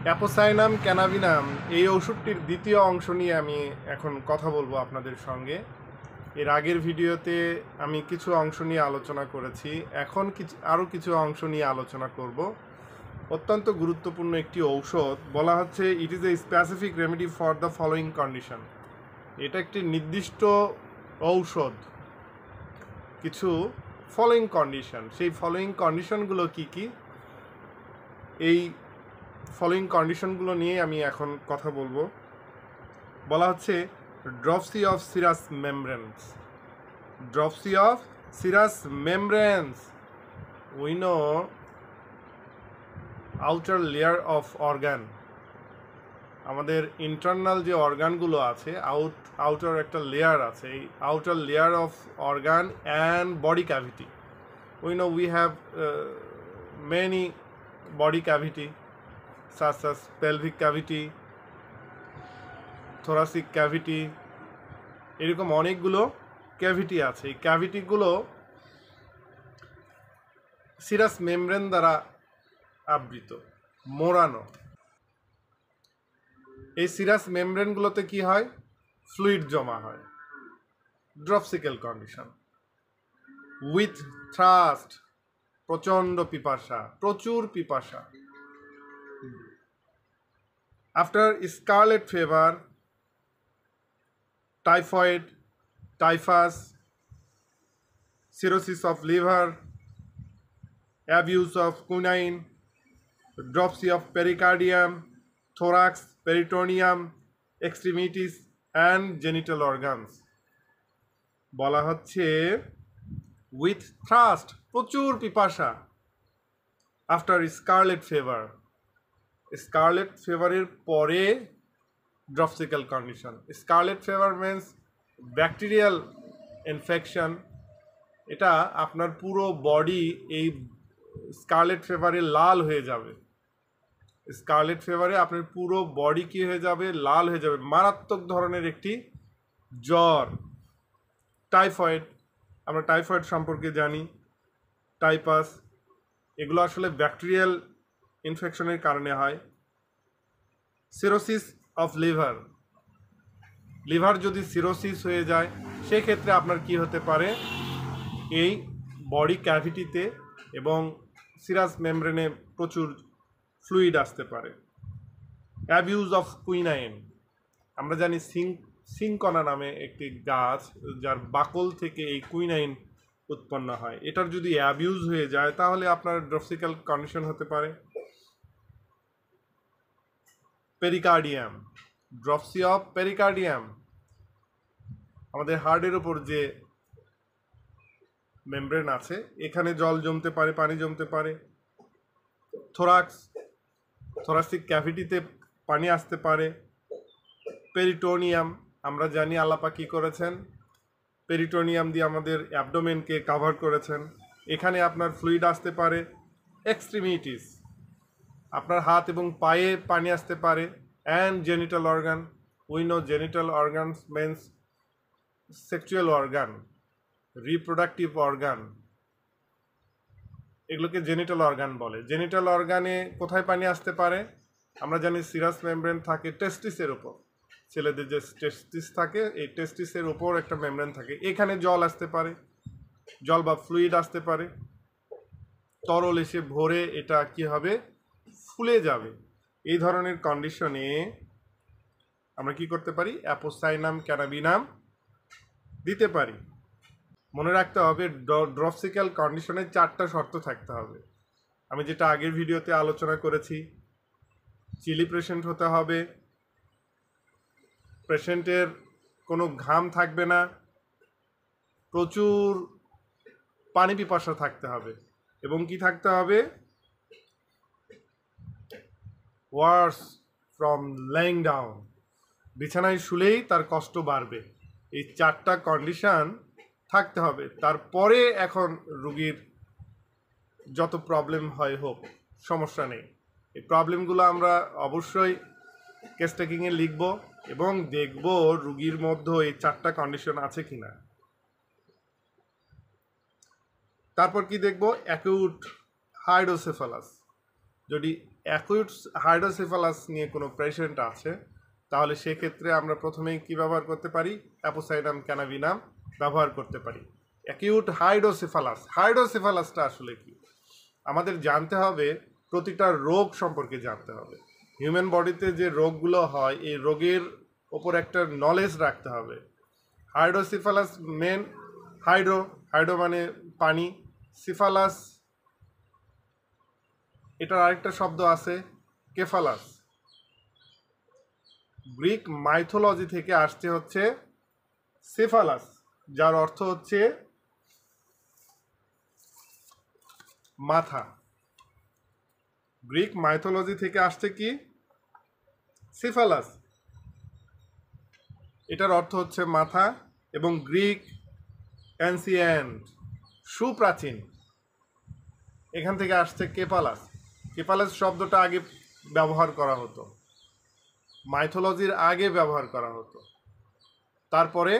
Apocynum ক্যানাবিনাম এই ওষুধটির দ্বিতীয় অংশ নিয়ে আমি এখন কথা বলবো আপনাদের সঙ্গে। এর আগের ভিডিওতে আমি কিছু অংশ নিয়ে আলোচনা করেছি, এখন আরও কিছু অংশ নিয়ে আলোচনা করব। অত্যন্ত গুরুত্বপূর্ণ একটি ঔষধ, বলা হচ্ছে ইট is a specific remedy for the following condition. এটা একটি নির্দিষ্ট ঔষধ, কিছু ফলোয়িং কন্ডিশন। সেই ফলোয়িং কন্ডিশনগুলো কি কি, এই ফলোয়িং কন্ডিশনগুলো নিয়ে আমি এখন কথা বলবো। বলা হচ্ছে dropsy of serous membranes. Dropsy of serous membranes, we know outer layer of organ. আমাদের ইন্টারনাল যে অর্গানগুলো আছে, আউটার একটা লেয়ার আছে, এই outer layer of organ and body cavity. We know we have many body cavity such as pelvic cavity, thoracic cavity, এরকম অনেকগুলো cavity আছে। এই ক্যাভিটিগুলো সিরাস মেমব্রেন দ্বারা আবৃত, মোড়ানো। এই সিরাস মেমব্রেনগুলোতে কি হয়? ফ্লুইড জমা হয়। ড্রপসিক্যাল কন্ডিশন উইথ থ্রাস্ট, প্রচণ্ড পিপাসা, প্রচুর পিপাসা। After scarlet fever, typhoid, typhus, cirrhosis of liver, abuse of quinine, dropsy of pericardium, thorax, peritoneum, extremities and genital organs. বলা হচ্ছে with thirst, প্রচুর পিপাসা, after scarlet fever, স্কারলেট ফিভারের পরে dropsical condition. Scarlet fever means bacterial infection. এটা আপনার পুরো body এই স্কারলেট ফিভারে লাল হয়ে যাবে। স্কারলেট ফিভারে আপনার পুরো বডি কি হয়ে যাবে? লাল হয়ে যাবে। মারাত্মক ধরনের একটি জ্বর। টাইফয়েড, আমরা টাইফয়েড সম্পর্কে জানি, টাইপাস, এগুলো আসলে ব্যাকটেরিয়াল ইনফেকশনের কারণে হয়। সিরোসিস অফ লিভার, লিভার যদি সিরোসিস হয়ে যায় সেক্ষেত্রে আপনার কি হতে পারে? এই বডি ক্যাভিটিতে এবং সিরাস মেমব্রেনে প্রচুর ফ্লুইড আসতে পারে। অ্যাবিউজ অফ কুইনাইন, আমরা জানি সিংকনা নামে একটি গাছ, যার বাকল থেকে এই কুইনাইন উৎপন্ন হয়। এটার যদি অ্যাবিউজ হয়ে যায় তাহলে আপনার ড্রপসিক্যাল কন্ডিশন হতে পারে। পেরিকার্ডিয়াম, ড্রপসি অফ পেরিকার্ডিয়াম, আমাদের হার্টের ওপর যে মেমব্রেন আছে এখানে জল জমতে পারে, পানি জমতে পারে। থোরাক্স, থোরাসিক ক্যাভিটিতে পানি আসতে পারে। পেরিটোনিয়াম, আমরা জানি আল্লাপাক কী করেছেন? পেরিটোনিয়াম দিয়ে আমাদের অ্যাবডোমেনকে কাভার করেছেন, এখানে আপনার ফ্লুইড আসতে পারে। এক্সট্রিমিটিস, আপনার হাত এবং পায়ে পানি আসতে পারে। And genital organ, we know genital organs means sexual organ, reproductive organ, এগুলোকে জেনিটাল অর্গান বলে। জেনিটাল অর্গানে কোথায় পানি আসতে পারে? আমরা জানি সিরাস মেমব্রেন থাকে টেস্টিসের ওপর, ছেলেদের যে টেস্টিস থাকে এই টেস্টিসের ওপর একটা মেমব্রেন থাকে, এখানে জল আসতে পারে, জল বা ফ্লুইড আসতে পারে। তরল এসে ভরে এটা কি হবে? ফুলে যাবে। এই ধরনের কন্ডিশনে আমরা কি করতে পারি? অ্যাপোসাইনাম ক্যানাবিনাম দিতে পারি। মনে রাখতে হবে ড্রপসিক্যাল কন্ডিশনে 4টা শর্ত থাকতে হবে। আমি যেটা আগের ভিডিওতে আলোচনা করেছি, চিলি পেশেন্ট হতে হবে, পেশেন্টের কোনো ঘাম থাকবে না, প্রচুর পানি পিপাসা থাকতে হবে, এবং কি থাকতে হবে? ওয়ার্স ফ্রম লেইং ডাউন, বিছানায় শুলেই তার কষ্ট বাড়বে। এই 4টা কন্ডিশন থাকতে হবে। তারপরে এখন রুগীর যত প্রবলেম হয় হোক, সমস্যা নেই। এই প্রবলেমগুলো আমরা অবশ্যই কেস টেকিংয়ে লিখব এবং দেখব রুগীর মধ্যে এই 4টা কন্ডিশন আছে কিনা। তারপর কি দেখব? অ্যাকিউট হাইড্রোসেফালাস, যদি অ্যাকুইট হাইড্রোসেফালাস নিয়ে কোনো পেশেন্ট আছে, তাহলে সেক্ষেত্রে আমরা প্রথমেই কি ব্যবহার করতে পারি? অ্যাপোসাইনাম ক্যানাবিনাম ব্যবহার করতে পারি। অ্যাকিউট হাইড্রোসেফালাসটা আসলে কি আমাদের জানতে হবে, প্রতিটা রোগ সম্পর্কে জানতে হবে। হিউম্যান বডিতে যে রোগগুলো হয় এই রোগের ওপর একটা নলেজ রাখতে হবে। হাইড্রোসেফালাস মেন, হাইড্রো মানে পানি, সিফালাস এটার আরেকটা শব্দ আছে কেফালাস। গ্রিক মাইথোলজি থেকে আসছে হচ্ছে সেফালাস, যার অর্থ হচ্ছে মাথা। গ্রিক মাইথোলজি থেকে আসছে কি? সেফালাস, এটার অর্থ হচ্ছে মাথা। এবং গ্রিক অ্যানসিয়েন্ট, সুপ্রাচীন, এখান থেকে আসছে কেপালাস। কেপালাস শব্দটা আগে ব্যবহার করা হতো, মাইথোলজির আগে ব্যবহার করা হতো, তারপরে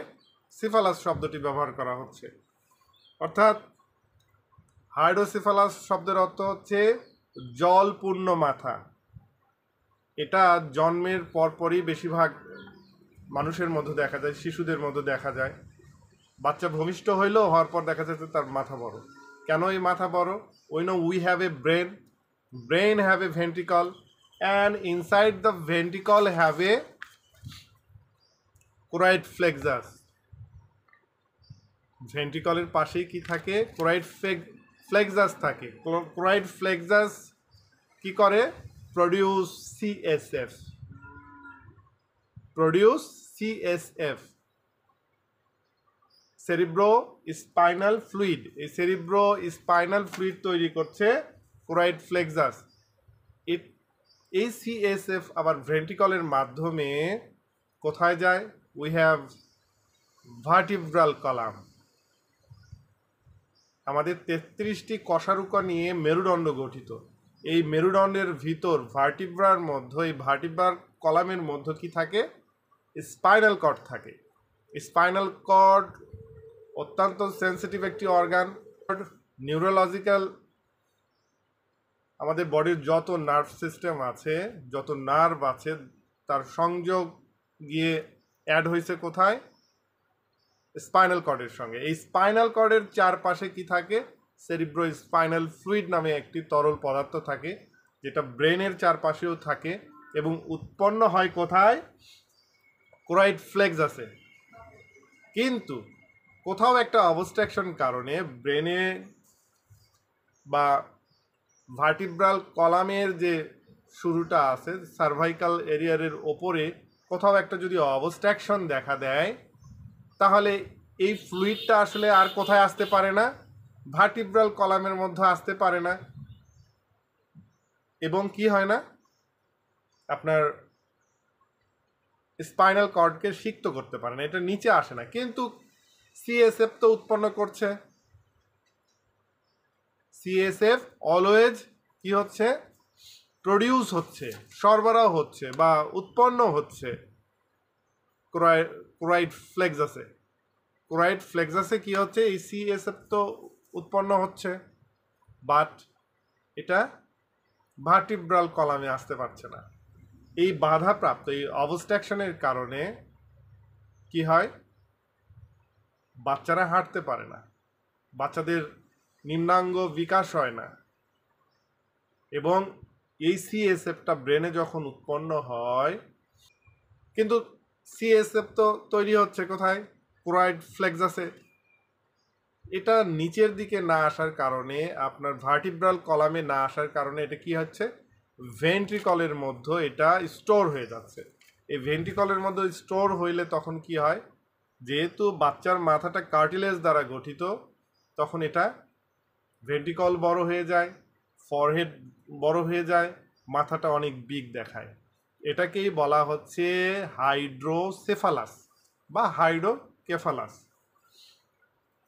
সিফালাস শব্দটি ব্যবহার করা হচ্ছে। অর্থাৎ হাইড্রোসিফালাস শব্দের অর্থ হচ্ছে জলপূর্ণ মাথা। এটা জন্মের পরপরই বেশিরভাগ মানুষের মধ্যে দেখা যায়, শিশুদের মধ্যে দেখা যায়। বাচ্চা ভূমিষ্ঠ হইলেও হওয়ার পর দেখা যাচ্ছে তার মাথা বড়। কেন এই মাথা বড়? We know we have a brain have a ventricle, and inside the ventricle have a choroid plexus. ভেন্ট্রিকলের পাশেই কি থাকে? কোরাইড ফ্লেক্সাস থাকে। কোরাইড ফ্লেক্সাস কি করে? Produce CSF, cerebro spinal fluid. এই সেরিব্রো স্পাইনাল ফ্লুইড তৈরি করছে কোরাইড ফ্লেক্সাস। এই সিএসএফ আবার ভেন্ট্রিকলের মাধ্যমে কোথায় যায়? We have vertebral column. আমাদের 33টি কশারুকা নিয়ে মেরুদণ্ড গঠিত। এই মেরুদণ্ডের ভিতর ভার্টিব্রার মধ্যে, এই ভার্টিব্রার কলামের মধ্যে কি থাকে? স্পাইনাল কর্ড থাকে। স্পাইনাল কর্ড অত্যন্ত সেন্সিটিভ একটি অর্গান। নিউরোলজিক্যাল, আমাদের বডির যত নার্ভ সিস্টেম আছে, যত নার্ভ আছে, তার সংযোগ গিয়ে অ্যাড হয়েছে কোথায়? স্পাইনাল কর্ডের সঙ্গে। এই স্পাইনাল কর্ডের চারপাশে কি থাকে? সেরিব্রো স্পাইনাল ফ্লুইড নামে একটি তরল পদার্থ থাকে, যেটা ব্রেনের চারপাশেও থাকে এবং উৎপন্ন হয় কোথায়? কোরাইড ফ্লেক্সাসে। কিন্তু কোথাও একটা অবস্ট্রাকশন কারণে ব্রেনে বা ভার্টিব্রাল কলামের যে শুরুটা আছে সার্ভাইকাল এরিয়ারের ওপরে, কোথাও একটা যদি অবস্ট্রাকশন দেখা দেয়, তাহলে এই ফ্লুইডটা আসলে আর কোথায় আসতে পারে না? ভার্টিব্রাল কলামের মধ্যে আসতে পারে না, এবং কি হয় না? আপনার স্পাইনাল কর্ডকে সিক্ত করতে পারে না, এটা নিচে আসে না। কিন্তু সিএসএফ তো উৎপন্ন করছে। সিএসএফ অলওয়েজ কি হচ্ছে? প্রডিউস হচ্ছে, সরবরাহ হচ্ছে বা উৎপন্ন হচ্ছে কোরাইড ফ্লেক্সাসে। কোরাইড ফ্লেক্সাসে কি হচ্ছে? এই সিএসএফ তো উৎপন্ন হচ্ছে, বাট এটা ভার্টিব্রাল কলামে আসতে পারছে না। এই বাধাপ্রাপ্ত, এই অবস্ট্রাকশনের কারণে কি হয়? বাচ্চারা হাঁটতে পারে না, বাচ্চাদের নিম্নাঙ্গ বিকাশ হয় না। এবং এই সিএসএফটা ব্রেনে যখন উৎপন্ন হয়, কিন্তু সিএসএফ তো তৈরি হচ্ছে কোথায়? কোরাইড ফ্লেক্সাসে। এটা নিচের দিকে না আসার কারণে, আপনার ভার্টিব্রাল কলামে না আসার কারণে এটা কি হচ্ছে? ভেন্ট্রিকলের মধ্যে এটা স্টোর হয়ে যাচ্ছে। এই ভেন্ট্রিকলের মধ্যে স্টোর হইলে তখন কি হয়? যেহেতু বাচ্চার মাথাটা কার্টিলেজ দ্বারা গঠিত, তখন এটা ভেন্ট্রিকল বড় হয়ে যায়, ফরহেড বড় হয়ে যায়, মাথাটা অনেক বিগ দেখায়। এটাকেই বলা হচ্ছে হাইড্রোসেফালাস বা হাইড্রোকেফালাস।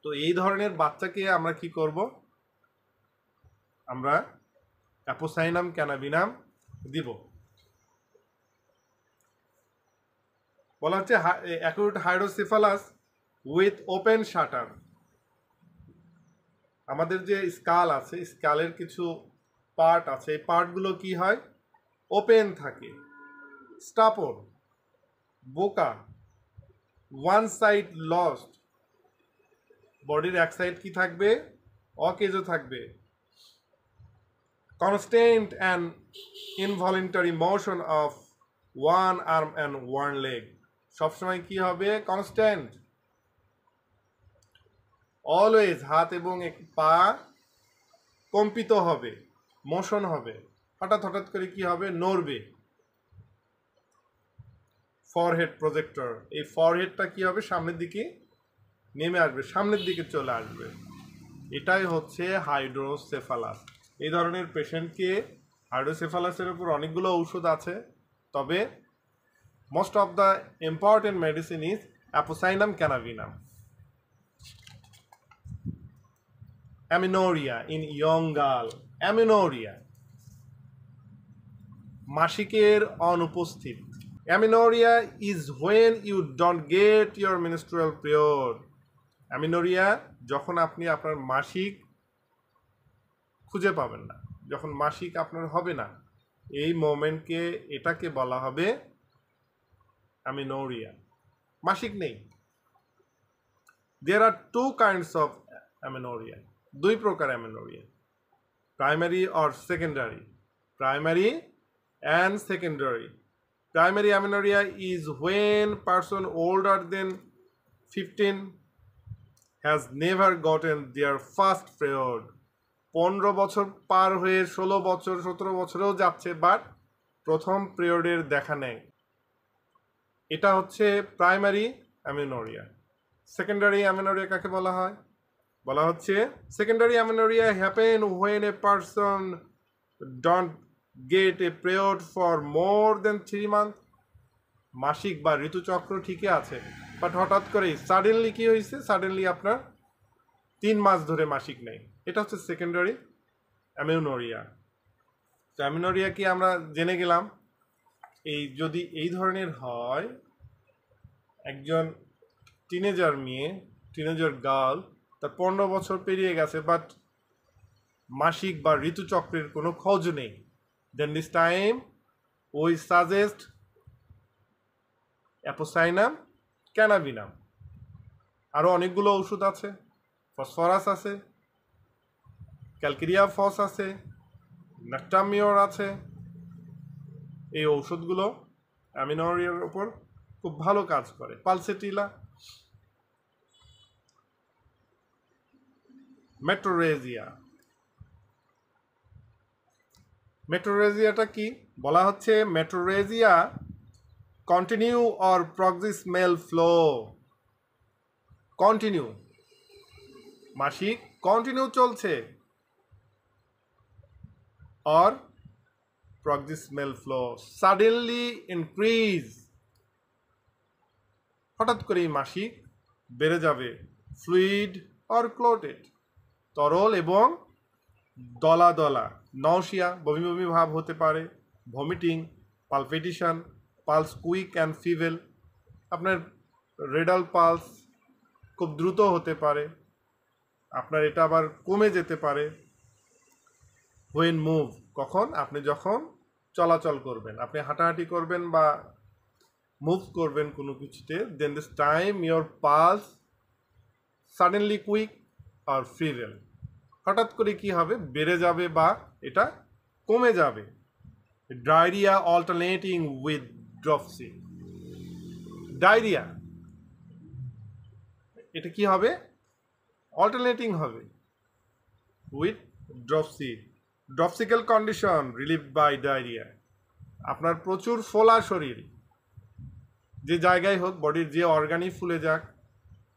তো এই ধরনের বাচ্চাকে আমরা কি করব? আমরা অ্যাপোসাইনাম ক্যানাবিনাম দিব। বলা হচ্ছে acute hydrocephalus with open shutter. আমাদের যে স্কাল আছে, স্কালের কিছু পার্ট আছে, এই পার্টগুলো কি হয়? ওপেন থাকে, স্টাপর, বোকা, ওয়ান সাইড লস্ট, বডির এক সাইড কি থাকবে, অকেজো থাকবে, constant and involuntary motion of one arm and one leg, সবসময় কি হবে, কনস্ট্যান্ট, অলওয়েজ হাত এবং পা কম্পিত হবে, মোশন হবে, হঠাৎ হঠাৎ করে কি হবে, নড়বে। ফরহেড প্রজেক্টর, এই ফরহেডটা কি হবে, সামনের দিকে নেমে আসবে, সামনের দিকে চলে আসবে। এটাই হচ্ছে হাইড্রোসেফালাস। এই ধরনের পেশেন্টকে, হাইড্রোসেফালাসের উপর অনেকগুলো ঔষধ আছে, তবে most of the important medicine is apocynum cannabinum. Amenorrhoea in young girl, amenorrhoea মাসিকের অনুপস্থিত। Amenorrhoea is when you don't get your menstrual period. Amenorrhoea যখন আপনি আপনার মাসিক খুঁজে পাবেন না, যখন মাসিক আপনার হবে না, এই মোমেন্টকে, এটাকে বলা হবে অ্যামিনোরিয়া। মাসিক নেই। There are two kinds of amenorrhoea, দুই প্রকার amenorrhoea, primary or secondary. Primary and secondary. Primary amenorrhea is when person older than 15 has never gotten their first period. 15 বছর পার হয়ে 16 বছর 17 বছরেও যাচ্ছে, বাট প্রথম পিরিয়ডের দেখা নেই। এটা হচ্ছে প্রাইমারি অ্যামেনোরিয়া। সেকেন্ডারি অ্যামেনোরিয়া কাকে বলা হয়? বলা হচ্ছে secondary amenorrhoea happen when a person don't get a period for more than 3 months. মাসিক বা ঋতুচক্র ঠিকই আছে, বাট হঠাৎ করেই সাডেনলি কি হয়েছে, সাডেনলি আপনার 3 মাস ধরে মাসিক নেই। এটা হচ্ছে সেকেন্ডারি অ্যামেনোরিয়া। তো অ্যামেনোরিয়া কি আমরা জেনে গেলাম। এই যদি এই ধরনের হয়, একজন টিনেজার মেয়ে, টিনেজার গার্ল, তার 15 বছর পেরিয়ে গেছে, বাট মাসিক বা ঋতুচক্রের কোনো খোঁজ নেই, then this time we suggest apocynum cannabinum. আরও অনেকগুলো ওষুধ আছে, ফসফরাস আছে, ক্যালকেরিয়া ফস আছে, ন্যাকটামিওর আছে। এই ঔষধগুলো অ্যামিনোরিয়ার উপর খুব ভালো কাজ করে। Pulsatilla, metrorrhagia. মেট্রোরেজিয়াটা কি বলা হচ্ছে? Metrorrhagia continue or paroxysmal flow. Continue, মাসিক কন্টিনিউ চলছে, or paroxysmal flow suddenly increase, হঠাৎ করেই মাসিক বেড়ে যাবে। ফ্লুইড অর ক্লোটেড, তরল এবং দলা দলা। নওশিয়া, বমি বমি ভাব হতে পারে। Vomiting, palpitation, pulse quick and feeble, আপনার রেডাল পালস খুব দ্রুত হতে পারে, আপনার এটা আবার কমে যেতে পারে। হোয়েন মুভ, কখন? আপনি যখন চলাচল করবেন, আপনি হাঁটাহাঁটি করবেন বা মুভ করবেন কোনো কিছুতে, then this time your pulse suddenly quick আর ফিভেল, হঠাৎ করে কি হবে, বেড়ে যাবে বা এটা কমে যাবে। Diarrhoea alternating with dropsy. Diarrhoea এটা কি হবে? অল্টারনেটিং হবে with dropsy. Dropsical condition relieve by diarrhoea. আপনার প্রচুর ফোলা শরীর, যে জায়গায় হোক, বডির যে অর্গানই ফুলে যাক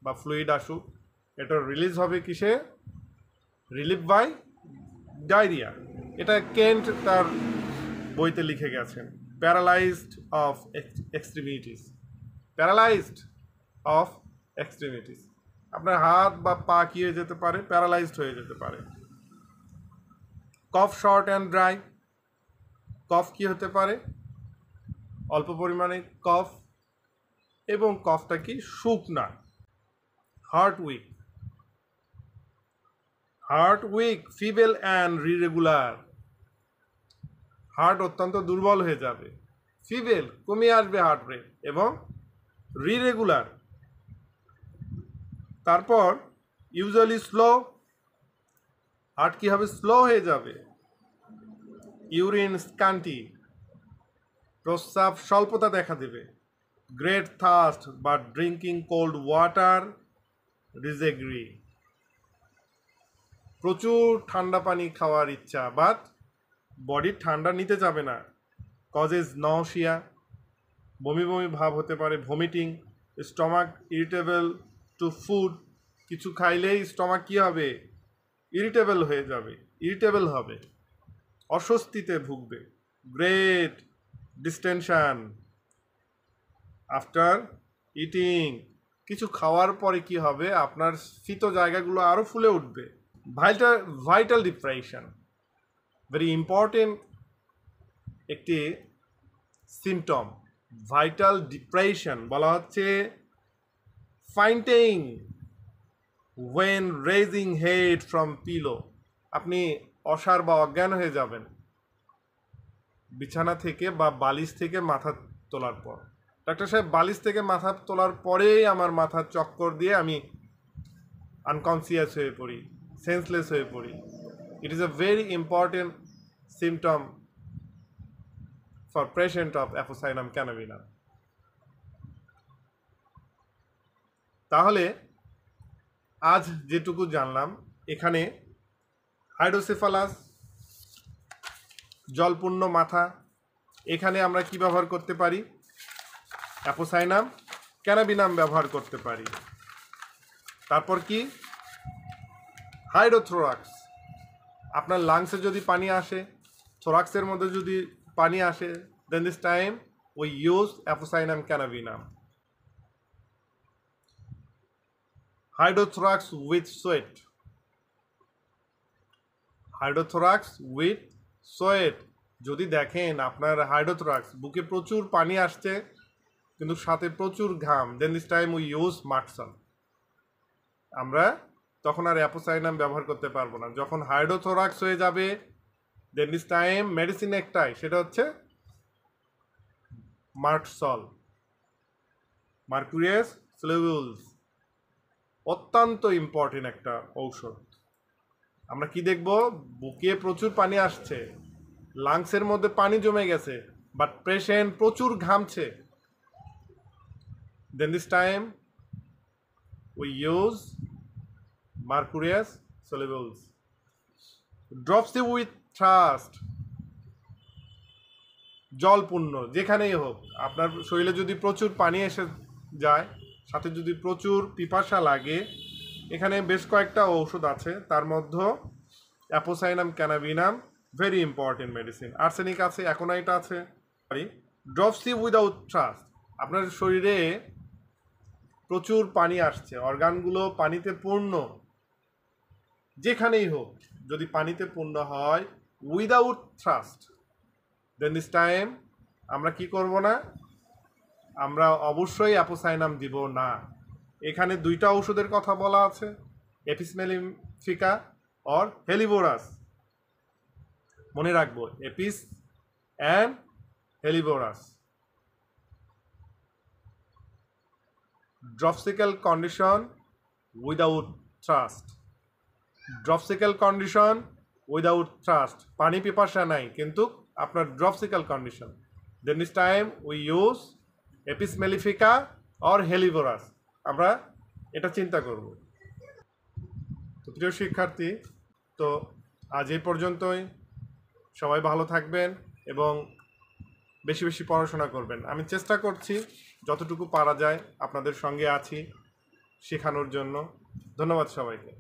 বা ফ্লুইড আসুক, এটা রিলিজ হবে কিসে? Relieve by diarrhoea. এটা কেন্ট তার বইতে লিখে গেছেন। Paralysed of extremities. Paralysed of extremities, আপনার হাত বা পা কি হয়ে যেতে পারে? প্যারালাইজড হয়ে যেতে পারে। কফ শর্ট অ্যান্ড ড্রাই। কফ কি হতে পারে? অল্প পরিমাণে কফ, এবং কফটা কি শুকনা। Heart weak. Heart weak, feeble and irregular. Heart অত্যন্ত দুর্বল হয়ে যাবে, ফিবেল কমে আসবে হার্ট রেট এবং রিরেগুলার। তারপর ইউজুয়ালি স্লো, হার্ট কী হবে, স্লো হয়ে যাবে। ইউরিন স্কান্টি, প্রস্রাব স্বল্পতা দেখা দেবে। গ্রেট থার্স্ট বা ড্রিঙ্কিং কোল্ড ওয়াটার রিজেগ্রি, প্রচুর ঠান্ডা পানি খাওয়ার ইচ্ছা, বাট বডি ঠান্ডা নিতে যাবে না। কজেস নওশিয়া, বমি বমি ভাব হতে পারে, vomiting, stomach irritable to food, কিছু খাইলেই স্টমাক কী হবে, ইরিটেবল হয়ে যাবে, ইরিটেবল হবে, অস্বস্তিতে ভুগবে। গ্রেট ডিস্টেনশন আফটার ইটিং, কিছু খাওয়ার পরে কি হবে, আপনার শীত জায়গাগুলো আরও ফুলে উঠবে। ভাইটাল ডিপ্রেশন, ভেরি ইম্পর্টেন্ট একটি সিমটম। ভাইটাল ডিপ্রেশন বলা হচ্ছে fainting when raising head from pillow, আপনি অসাড় বা অজ্ঞান হয়ে যাবেন বিছানা থেকে বা বালিশ থেকে মাথা তোলার পর। ডাক্তার সাহেব, বালিশ থেকে মাথা তোলার পরেই আমার মাথার চক্কর দিয়ে আমি আনকনসিয়াস হয়ে পড়ি, সেন্সলেস হয়ে পড়ি। It is a very important symptom for patient of apocynum cannabinum. তাহলে আজ যেটুকু জানলাম, এখানে হাইড্রোসেফালাস, জলপূর্ণ মাথা, এখানে আমরা কি ব্যবহার করতে পারি, অ্যাপোসাইনাম ক্যানাবিনাম ব্যবহার করতে পারি। তারপর কি, হাইড্রোথোরাক্স, আপনার লাংসে যদি পানি আসে, থোরাক্সের মধ্যে যদি পানি আসে, then this time we use apocynum cannabinum. Hydrothorax with sweat, hydrothorax with sweat, যদি দেখেন আপনার হাইড্রোথোরাক্স, বুকে প্রচুর পানি আসছে কিন্তু সাথে প্রচুর ঘাম, দেন দিস টাইম উই ইউজ মার্কসাল। আমরা তখন আর অ্যাপোসাইনাম ব্যবহার করতে পারবো না। যখন হাইড্রোথোরাক্স হয়ে যাবে, দেন দিস টাইম মেডিসিন একটাই, সেটা হচ্ছে মার্কসল, মার্কুরিয়াস সলিউবলস, অত্যন্ত ইম্পর্টেন্ট একটা ঔষধ। আমরা কি দেখব, বুকে প্রচুর পানি আসছে, লাংসের মধ্যে পানি জমে গেছে, বাট পেশেন্ট প্রচুর ঘামছে, then this time we use mercurius solubilis. Dropsy with thirst, জলপূর্ণ যেখানেই হোক, আপনার শরীরে যদি প্রচুর পানি এসে যায়, সাথে যদি প্রচুর পিপাসা লাগে, এখানে বেশ কয়েকটা ঔষধ আছে, তার মধ্যে apocynum cannabinum very important medicine. Arsenic আছে, অ্যাকোনাইট আছে। ড্রপসি উইদাউট থ্রাস্ট, আপনার শরীরে প্রচুর পানি আসছে, অর্গানগুলো পানিতে পূর্ণ, যেখানেই হোক যদি পানিতে পূর্ণ হয়, without thrust, then this time আমরা কি করব না, আমরা অবশ্যই অ্যাপোসাইনাম দিব না। এখানে দুইটা ঔষধের কথা বলা আছে, এপিস মেলিফিকা আর হেলিবোরাস, মনে রাখবো, apis and helleborus. Dropsical condition without thirst, dropsical condition without thirst, পানি পিপাসা নাই কিন্তু আপনার dropsical condition, then this time we use apis mellifica or helleborus. আমরা এটা চিন্তা করব। তো প্রিয় শিক্ষার্থী, তো আজ এই পর্যন্তই। সবাই ভালো থাকবেন এবং বেশি বেশি পড়াশোনা করবেন। আমি চেষ্টা করছি যতটুকু পারা যায়, আপনাদের সঙ্গে আছি শেখানোর জন্য। ধন্যবাদ সবাইকে।